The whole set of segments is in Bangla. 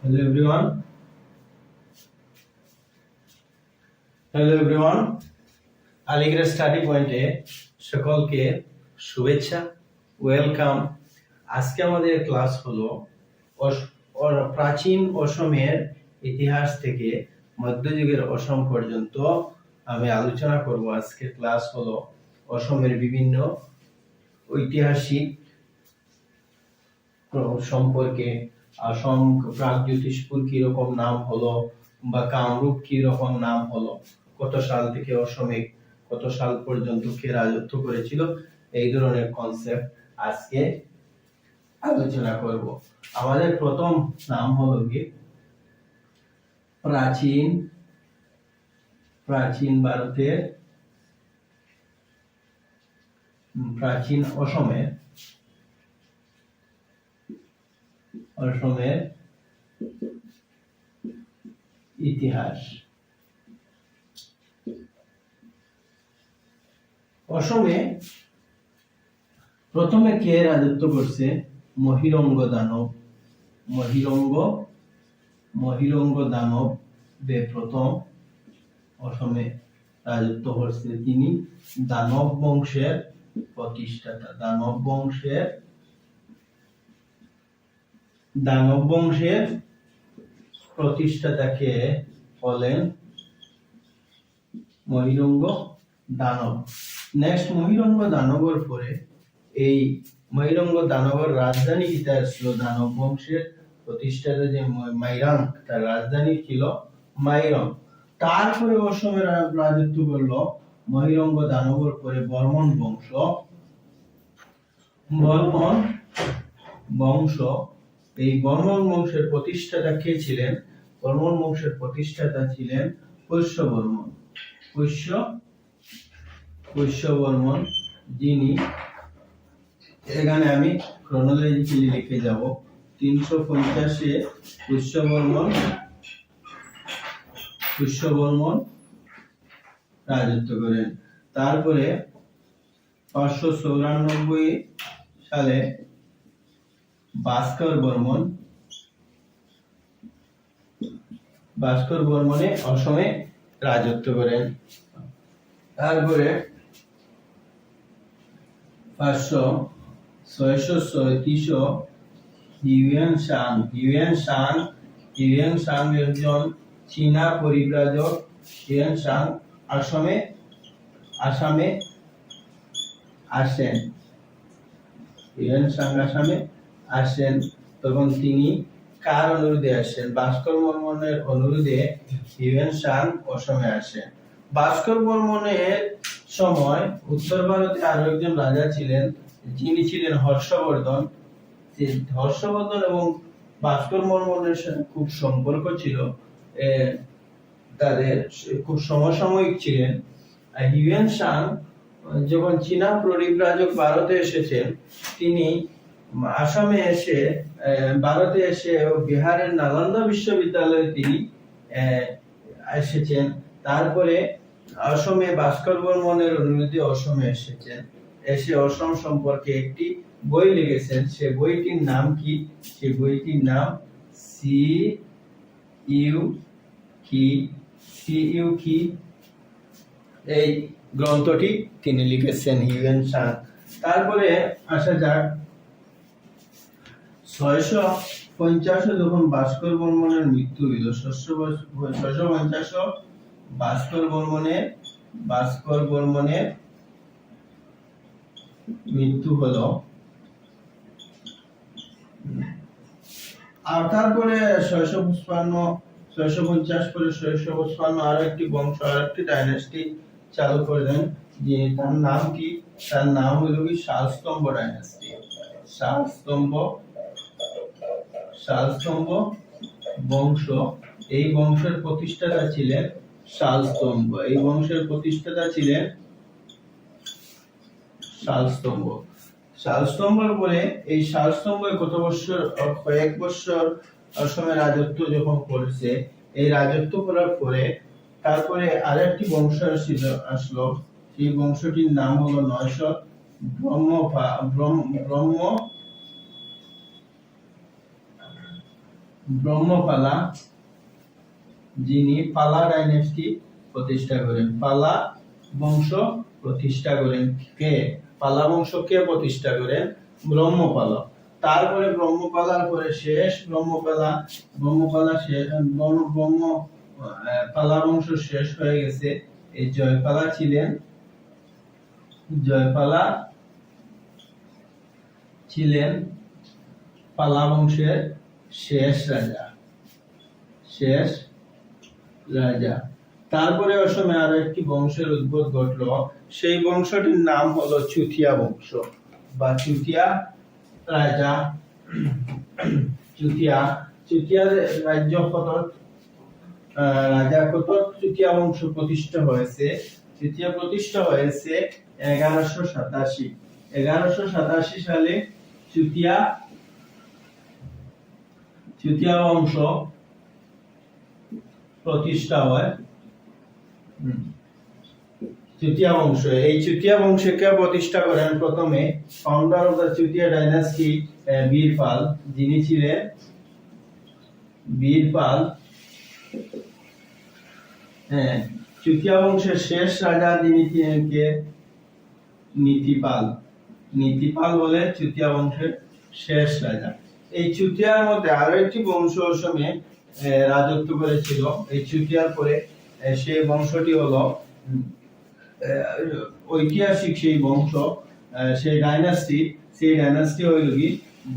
Hello everyone. Hello everyone. Aligarh study পয়েন্টে সকলকে শুভেচ্ছা, ওয়েলকাম। আজকে আমাদের ক্লাস হলো প্রাচীন অসমের ইতিহাস থেকে মধ্যযুগের অসম পর্যন্ত আমি আলোচনা করব। আজকের ক্লাস হলো অসমের বিভিন্ন ঐতিহাসিক সম্পর্কে। অসম প্রাগজ্যোতিষপুর কি রকম নাম হলো, বা কামরূপ কি রকম নাম হলো, কত সাল থেকে অসমে কত সাল পর্যন্ত কে রাজত্ব করেছিল, এই ধরনের কনসেপ্ট আজকে আলোচনা করব। আমাদের প্রথম নাম হলো কি প্রাচীন ভারতের প্রাচীন অসমের ইতিহাস। অসমে প্রথমে কে রাজত্ব করছে? মহিরঙ্গ দানব। মহিরঙ্গ দানব প্রথম অসমে রাজত্ব করছে। তিনি দানব বংশের প্রতিষ্ঠাতা। দানব বংশের প্রতিষ্ঠাতাকে বলেন মহিরঙ্গ দানব। নেক্সট, মহিরঙ্গ দানবের পরে এই মহিরঙ্গ দানবের রাজধানী কিতা ছিল? দানব বংশের প্রতিষ্ঠাতা যে মাইরাং, তার রাজধানী ছিল মাইরং। তারপরে অসমের রাজত্ব করলো মহিরঙ্গ দানবের পরে বর্মন বংশ। এই বর্মন বংশের প্রতিষ্ঠাতা কে ছিলেন? বর্মন বংশের প্রতিষ্ঠাতা ছিলেন পুষ্য বর্মন, যিনি, এখানে আমি ক্রোনোলজিক্যালি লিখে যাব, 350-এ পুষ্য বর্মন রাজত্ব করেন। তারপরে 594 সালে ভাস্কর বর্মনে অসমে রাজত্ব করেন। তারপরে 637 হিউয়েন সাং একজন চীনা পরিব্রাজক। হিউয়েন সাং আসামে আসেন। তখন তিনি কার অনুরোধে আসেন? ভাস্কর বর্মনের অনুরোধে হিউয়েন সাং অসমে আসেন। ভাস্কর বর্মনের সময় উত্তর ভারতে আরো একজন রাজা ছিলেন, যিনি ছিলেন হর্ষবর্ধন। এবং ভাস্কর বর্মনের সাথে খুব সম্পর্ক ছিল, তাদের খুব সমসাময়িক ছিলেন। হিউয়েন সাং যখন চীনা পরিব্রাজক ভারতে এসেছেন, তিনি আসামে এসে ভারতে এসে বিহারের নালন্দা বিশ্ববিদ্যালয়ে তিনি এসেছেন। তারপরে অসমে ভাস্কর বর্মনের অনুরোধে অসমে এসেছেন। এসে অসম সম্পর্কে একটি বই লিখেছেন। সে বইটির নাম কি? সে বইটির নাম সিইউকি। এই গ্রন্থটি তিনি লিখেছেন হিউয়েন সাং। তারপরে আসা যাক 650 যখন ভাস্কর বর্মনের মৃত্যু হইল, 650 ভাস্কর বর্মনের মৃত্যু হলো। আর তারপরে 650 পরে 655 আরো একটি বংশ, আরো একটি ডাইনাস্টি চালু করলেন, যে তার নাম কি? তার নাম হলো কি শালস্তম্ভ ডাইনাস্টি। শালস্তম্ভ বংশ। এই বংশের প্রতিষ্ঠাতা ছিলেন শালস্তম্ভের পরে এই শালস্তম্ভ কয়েক বছর অসমে রাজত্ব যখন করেছে, এই রাজত্ব করার পরে তারপরে আরেকটি বংশ আসলো। সেই বংশটির নাম হলো 900 ব্রহ্ম ব্রহ্মপালা, যিনি পালা ডাইনেস্টি প্রতিষ্ঠা করেন। পালা বংশ প্রতিষ্ঠা করেন কে? পালা বংশ কে প্রতিষ্ঠা করেন? ব্রহ্মপালা। তারপরে ব্রহ্মপালার পরে শেষ ব্রহ্মপালা শেষ, পালা বংশ শেষ হয়ে গেছে। এই জয়পালা ছিলেন পালা বংশের শেষ রাজা। তারপরে অসমে আরো একটি বংশের উদ্ভব ঘটলো, সেই বংশটির নাম হলো চুতিয়া বংশ বা চুতিয়া রাজা। চুতিয়া রাজ্য রাজা কত চুতিয়া বংশ প্রতিষ্ঠা হয়েছে? চুতিয়া প্রতিষ্ঠা হয়েছে 1187 সালে চুতিয়া বংশ প্রতিষ্ঠা হয়। চুতিয়া বংশ, এই চুতিয়া বংশকে প্রতিষ্ঠা করেন প্রথমে founder of the Chutia dynasty Birpal, যিনি ছিলেন বীরপাল। চুতিয়া বংশের শেষ রাজা যিনি ছিলেন কে? নীতিপাল বলে চুতিয়া বংশের শেষ রাজা। এই চুতিয়ার মধ্যে আরো একটি বংশ অসমে রাজত্ব করেছিল। এই চুতিয়ার পরে সেই বংশটি হলো ঐতিহাসিক সেই বংশ, সেই ডাইনাস্টি হইল কি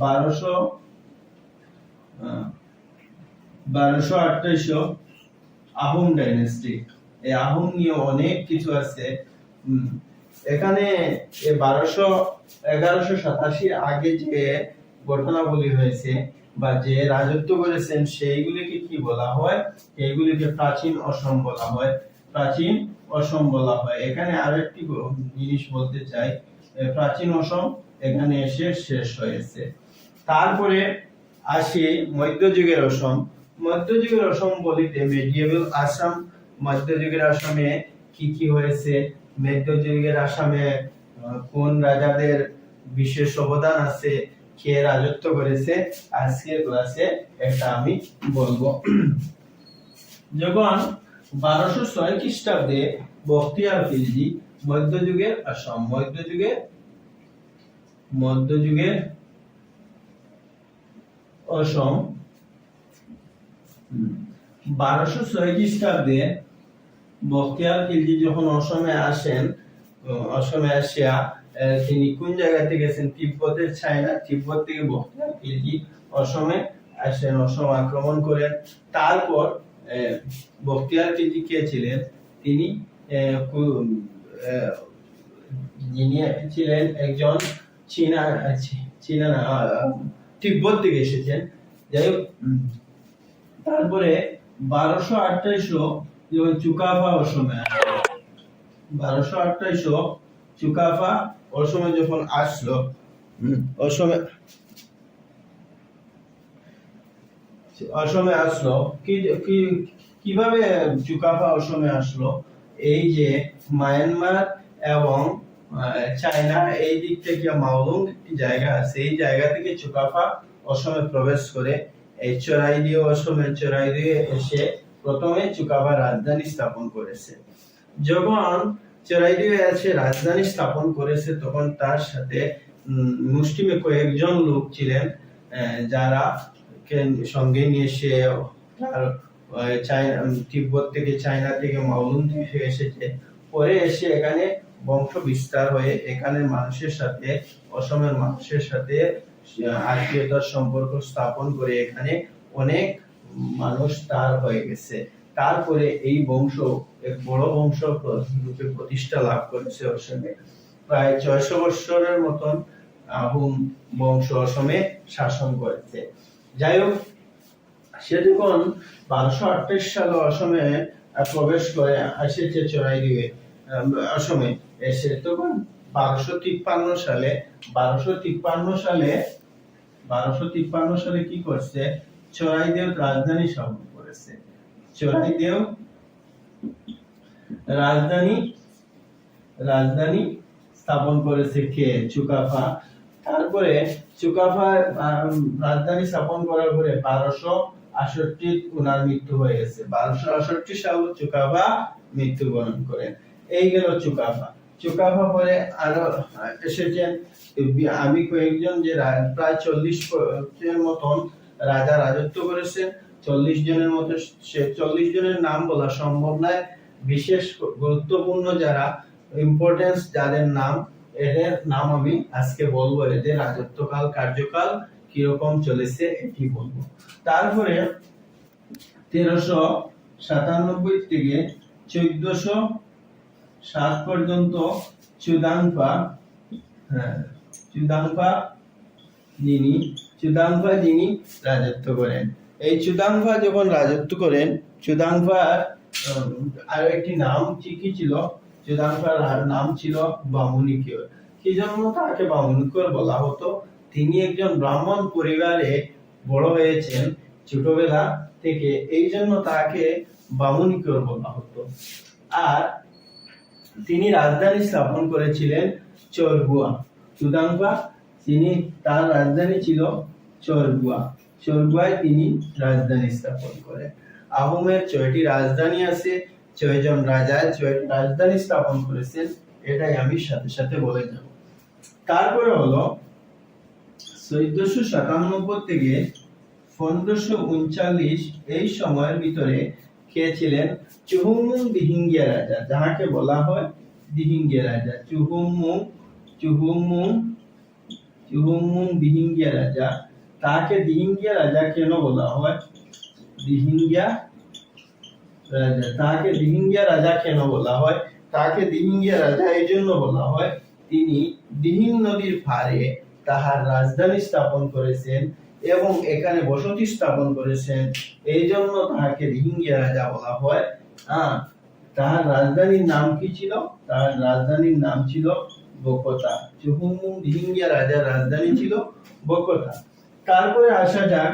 1228 আহোম ডাইনাস্টি। এই আহোম নিয়ে অনেক কিছু আছে। এখানে 1187 আগে যে ঘটনাবলী হয়েছে বা যে রাজত্ব করেছেন সেইগুলিকে কি বলা হয়? এইগুলিকে প্রাচীন অসম বলা হয়। এখানে আরেকটি জিনিস বলতে চাই, প্রাচীন অসম এখানে এসে শেষ হয়েছে। তারপরে আসি মধ্যযুগের অসম। মধ্যযুগের অসম বলিতে মেডিয়েভাল আসাম। মধ্যযুগের আসামে কি হয়েছে? মধ্যযুগের আসামে কোন রাজাদের বিশেষ অবদান আছে, কে রাজত্ব করেছে, আজকের ক্লাসে এটা আমি বলবো। যখন 1206 খ্রিস্টাব্দে বখতিয়ার খিলজি মধ্যযুগের আসাম, মধ্যযুগের অসম 1206 খ্রিস্টাব্দে বখতিয়ার খিলজি যখন অসমে আসেন, অসমে আসিয়া তিনি কোন জায়গা থেকে গেছেন? তিব্বতের তিব্বত থেকে বখতিয়ার খিলজি অসমে আসেন, অসম আক্রমণ করেন। তারপর বখতিয়ার খিলজি কে ছিলেন? তিনি যিনি ছিলেন একজন চীনা তিব্বত থেকে এসেছেন। যাই হোক, তারপরে 1228 যখন চুকাফা অসমে আসলো, 1228 চুকাফা অসমে যখন আসলো, অসমে আসলো কিভাবে চুকাফা অসমে আসলো? এই যে মায়ানমার এবং চায়না এই দিক থেকে মাওলুং একটি জায়গা আছে, এই জায়গা থেকে চুকাফা অসমে প্রবেশ করে এই চরাইদিও এসে প্রথমে চুকাফা রাজধানী স্থাপন করেছে। যখন চরাইদিও এসে রাজধানী স্থাপন করেছে তখন তার সাথে মুষ্টিমে কয়েকজন লোক ছিলেন, যারা সঙ্গে নিয়ে এসে তিব্বত থেকে, চায়না থেকে, মাওলুং থেকে এসেছে। পরে এসে এখানে বংশ বিস্তার হয়ে এখানে মানুষের সাথে, অসমের মানুষের সাথে আত্মীয়তার সম্পর্ক স্থাপন করে এখানে অনেক মানুষ তার হয়ে গেছে। তারপরে এই বংশ এক বড় বংশ রূপে প্রতিষ্ঠা লাভ করেছে অসমে। প্রায় 600 বছরের মতন আহোম বংশ অসমে শাসন করেছে। যাই হোক, সে যখন 1228 সালে অসমে প্রবেশ করে এসেছে চরাইদিওয়ে অসমে এসে, তখন 1253 সালে কি করছে? চরাইদেও রাজধানী স্থাপন করেছে। চরাইদেও রাজধানী স্থাপন করেছে কে? চুকাফা। তারপরে চুকাফা রাজধানী স্থাপন করার পরে 1268 ওনার মৃত্যু হয়ে গেছে। 1268 সালে চুকাফা মৃত্যুবরণ করেন। এই গেল চুকাফা। চুকাফা পরে আরো এসেছেন আমি কয়েকজন যে প্রায় 40 এর মতন রাজা রাজত্ব করেছেন। 40 জনের মধ্যে 40 জনের নাম বলা সম্ভব নয়। বিশেষ গুরুত্বপূর্ণ যারা ইম্পর্টেন্স যাদের নাম, এদের নাম আমি আজকে বলবো, এদের রাজত্বকাল কার্যকাল কিরকম চলেছে এটি বলবো। তারপরে 1397 থেকে 1407 পর্যন্ত চুদাংপা যিনি রাজত্ব করেন। এই চুদাংপা যখন রাজত্ব করেন, চুদাংপার আরো একটি নাম কি ছিল? চুদাংপার নাম ছিল বামুনিকর। কি জন্য তাকে বামুনিকর বলা হতো? তিনি একজন ব্রাহ্মণ পরিবারে বড় হয়েছেন ছোটবেলা থেকে, এই জন্য তাকে বামুনিকর বলা হতো। আর তিনি রাজধানী স্থাপন করেছিলেন চরগুয়া। চুদাংপা তার রাজধানী ছিল চরগুয়া। চরগুয়ায় তিনি রাজধানী স্থাপন করেন। আহোমের 6টি রাজধানী আছে, 6 জন রাজা 6টি রাজধানী স্থাপন করেছেন, এটাই আমি সাথে সাথে বলে যাব। তারপরে হলো 1497 থেকে 1539 এই সময়ের ভিতরে কে ছিলেন? চুহুংমুং দিহিঙ্গিয়া রাজা, যাহাকে বলা হয় দিহিঙ্গিয়া রাজা। চুহুংমুং দিহিঙ্গিয়া রাজা। তাকে দিহিঙ্গিয়া রাজা কেন বলা হয়? দিহিঙ্গিয়া রাজা, তাকে দিহিঙ্গিয়া রাজা কেন বলা হয়? তাকে দিহিঙ্গিয়া রাজা এই জন্য বলা হয়, তিনি দিহিং নদীর পাড়ে তাহার রাজধানী স্থাপন করেছেন এবং এখানে বসতি স্থাপন করেছেন, এই জন্য তাহাকে দিহিঙ্গিয়া রাজা বলা হয়। তাহার রাজধানীর নাম কি ছিল? তাহার রাজধানীর নাম ছিল বকতা। চুহুংমুং দিহিঙ্গিয়া রাজার রাজধানী ছিল বকতা। তারপরে আসা যাক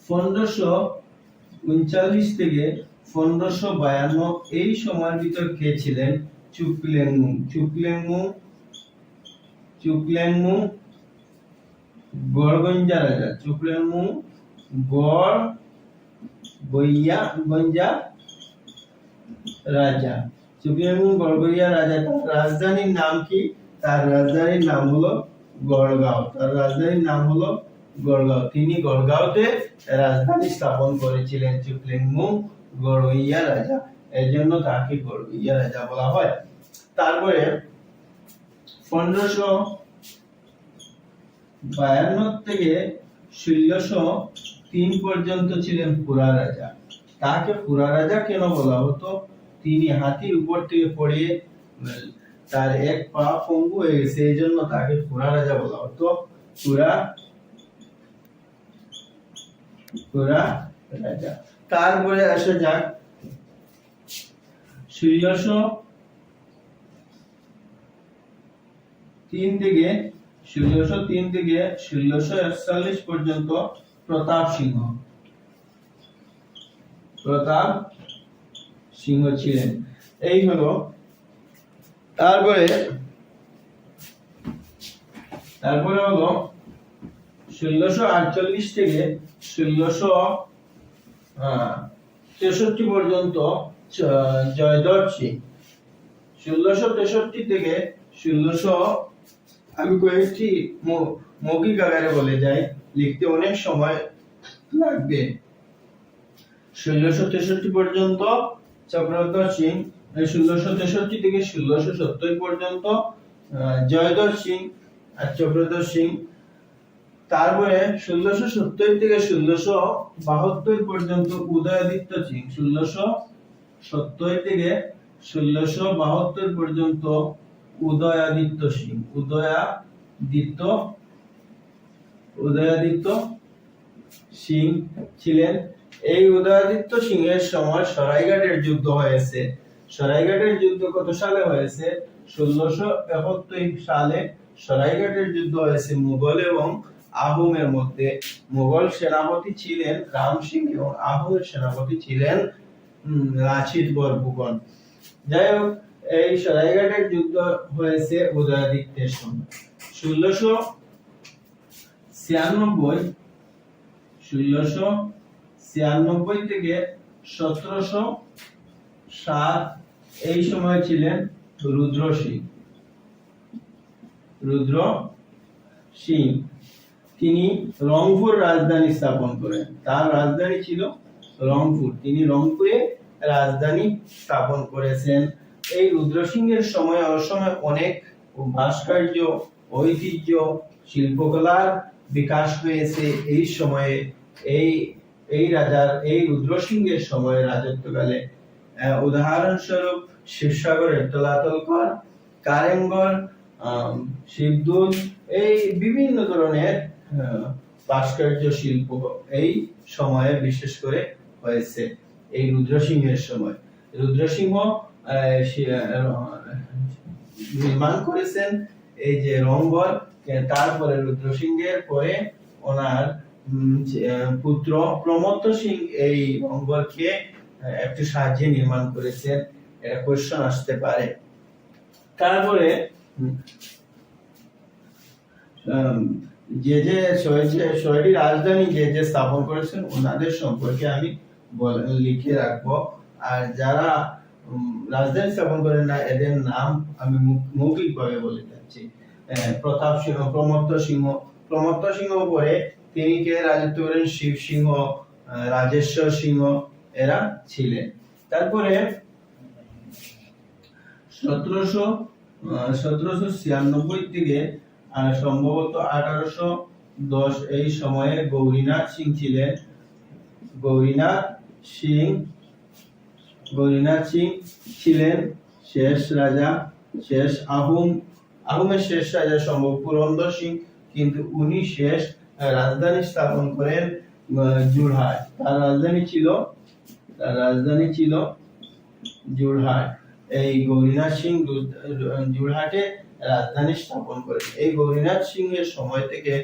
1539 থেকে 1552 এই সময়ের ভিতর কে ছিলেন? চুকলেংমুং গড়গঞ্জা রাজা। চুকলেংমুং গড়গইয়া রাজা। চুকলেংমুং গড়গইয়া রাজা। তার রাজধানীর নাম কি? তার রাজধানীর নাম হলো গড়গাঁও। তার রাজধানীর নাম হলো গড়গাঁও। তিনি গড়গাঁওতে রাজধানী স্থাপন করেছিলেন চুকলেংমুং গড়গইয়া রাজা, এজন্য তাকে গড়গইয়া রাজা বলা হয়। তারপরে 1552 থেকে 1603 পর্যন্ত ছিলেন পুরা রাজা। তাকে পুরা রাজা কেন বলা হতো? তিনি হাতির উপর থেকে পড়ে তার এক পা পঙ্গু হয়ে গেছে, এই জন্য তাকে পুরা রাজা বলা হতো। পুরা রাজা। তারপরে আসা যাক 1603 থেকে 1641 পর্যন্ত প্রতাপ সিংহ ছিলেন। এই হলো। তারপরে হলো 1648 থেকে 1663 পর্যন্ত জয়দর সিং। 1663 থেকে 1600 আমি কয়েকটি মৌখিক আকারে বলে যাই, লিখতে অনেক সময় লাগবে। 1663 পর্যন্ত চক্রধর সিং, 1663 থেকে 1670 পর্যন্ত জয়দর সিং আর চক্রধর সিং। তারপরে 1670 থেকে 1672 পর্যন্ত উদয়াদিত্য সিং। 1670 থেকে 1672 পর্যন্ত উদয়াদিত্য সিং ছিলেন। এই উদয়াদিত্য সিং এর সময় সরাইঘাটের যুদ্ধ হয়েছে। সরাইঘাটের যুদ্ধ কত সালে হয়েছে? 1671 সালে সরাইঘাটের যুদ্ধ হয়েছে মুঘল এবং আহোমের মধ্যে। মুঘল সেনাপতি ছিলেন রাম সিং এবং আহোমের সেনাপতি ছিলেন লাচিত বরফুকন। যাই হোক, এই সরাইঘাটের যুদ্ধ হয়েছে উদয়াদিত্যের সময়। 1696 1696 থেকে 1707 এই সময় ছিলেন রুদ্র সিং। তিনি রংপুর রাজধানী স্থাপন করেন। তার রাজধানী ছিল রংপুর। তিনি রংপুরে রাজধানী স্থাপন করেছেন। এই রুদ্র সিংহের সময় অসময়ে অনেক ভাস্কর্য, ঐতিহ্য, শিল্পকলার বিকাশ হয়েছে। এই সময়ে এই রাজার, এই রুদ্র সিংহের সময় রাজত্বকালে উদাহরণস্বরূপ শিবসাগরের তলাতল ঘর, কারেংঘর, শিবদুল, এই বিভিন্ন ধরনের ভাস্কর্য শিল্প এই সময়ে বিশেষ করে হয়েছে। এই রুদ্র সিংহের সময় রুদ্র সিংহ নির্মাণ করেছেন এই যে রংঘর। তারপরে রুদ্র সিংহের পরে ওনার পুত্র প্রমত্ত সিং এই রংঘরকে একটু সাজিয়ে নির্মাণ করেছেন। এটা কোশ্চেন আসতে পারে। তারপরে যে ছয়টি রাজধানী যে স্থাপন করেছেন ওনাদের সম্পর্কে আমি লিখে রাখবো। আর যারা রাজধানী স্থাপন করেন না এদের নাম আমি মৌখিকভাবে বলে যাচ্ছি। প্রতাপ সিংহ, প্রমত্ত সিংহ পরে তিনি কে রাজত্ব করেন? শিব সিংহ, রাজেশ্বর সিংহ এরা ছিলেন। তারপরে 1796 থেকে সম্ভবত 1810 এই সময়ে গৌরীনাথ সিং ছিলেন। গৌরীনাথ সিং ছিলেন শেষ রাজা, আহোমের শেষ রাজা সম্ভব পুরন্দর সিং, কিন্তু উনি শেষ রাজধানী স্থাপন করেন যোরহাট। তার রাজধানী ছিল যোরহাট। এই গৌরীনাথ সিং যোরহাটে রাজধানী স্থাপন করেন। এই গৌরীনাথ সিংহের সময় থেকে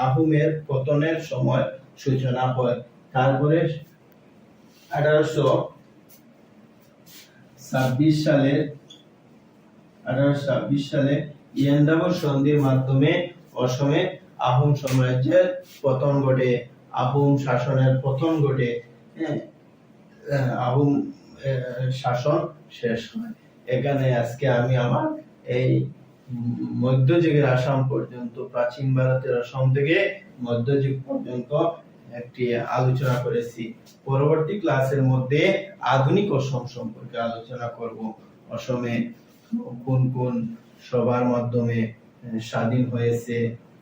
আহোমের পতনের সময় সূচনা হয়। তারপরে 1826 সালে ইয়ান্দাবর সন্ধির মাধ্যমে অসমে আহোম সাম্রাজ্যের পতন ঘটে, আহোম শাসনের পতন ঘটে, আহোম শাসন শেষ হয়। এখানে আজকে আমি আমার এই মধ্যযুগের আসাম পর্যন্ত, প্রাচীন ভারতের আসাম থেকে মধ্যযুগ পর্যন্ত একটি আলোচনা করেছি। পরবর্তী ক্লাসের মধ্যে আধুনিক অসম সম্পর্কে আলোচনা করব। অসমে কোন কোন সবার মাধ্যমে স্বাধীন হয়েছে,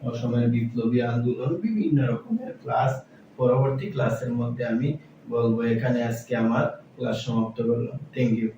অসমের বিপ্লবী আন্দোলন, বিভিন্ন রকমের ক্লাস পরবর্তী ক্লাসের মধ্যে আমি বলবো। এখানে আজকে আমার ক্লাস সমাপ্ত করলাম। Thank you.